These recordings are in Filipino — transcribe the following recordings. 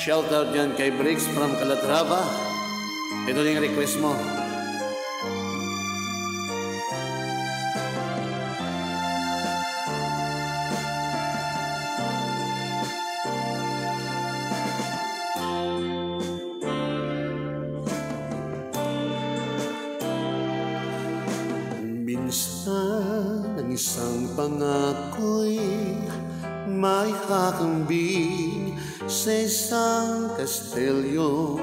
Shoutout dyan kay Briggs from Calatrava. Ito na yung request mo. Minsan ang isang pangako'y may hakambing sa isang kastilyong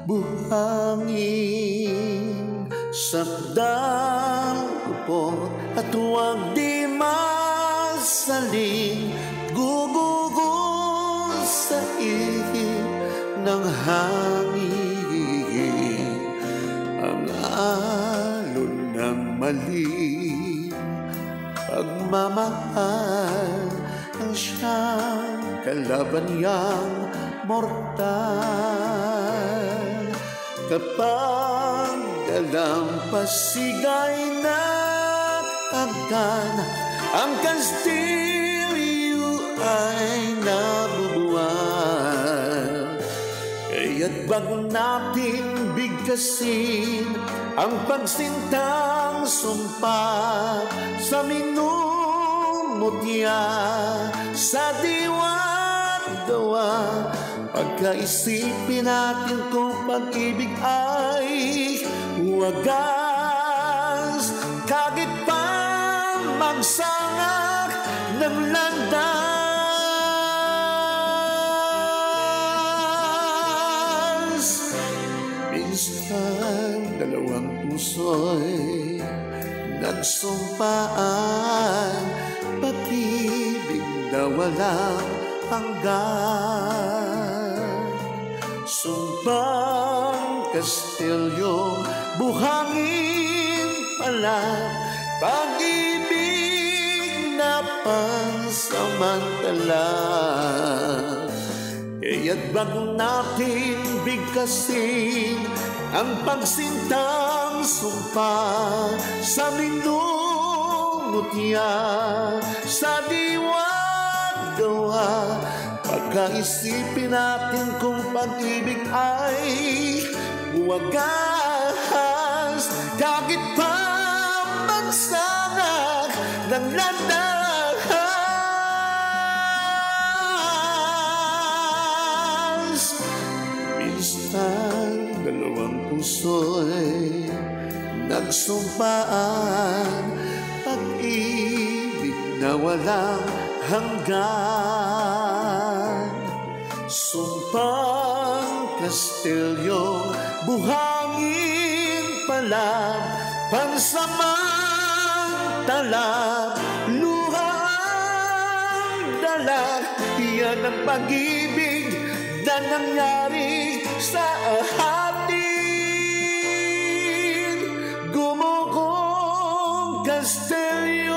buhangin. Sakdang upot at huwag di masaling gugugol sa ihip ng hangin. Ang alon ng maling pagmamahal ang siyang kalaban niyang mortal. Kapag dalampasigay na agad, ang kastilyo ay nabubuhay. Kaya't bago natin bigkasin ang pagsintang sumpa sa minumutya sa diwa't gawa, pagkaisipin natin kung pag-ibig ay wagas. Kahit pa magsangak ng landas, minsan dalawang puso'y nagsumpaan, pag-ibig na walang hanggan. Sumpang kastilyong buhangin pala, pag-ibig na pansamantala. Kaya't bago natin bigkasin ang pagsintang sumpa sa minumutya sa diwa't gawa, pagkaisipin natin kung pag-ibig ay wagas. Kahit pa magsangak ng landas, minsan dalawang puso'y nagsumpaan, pag-ibig na walang hanggan. Sumpang kastilyong buhangin pala, pansamantala, luha ang dala. Yan ang pag-ibig na nangyari sa atin. Gumugong kastilyo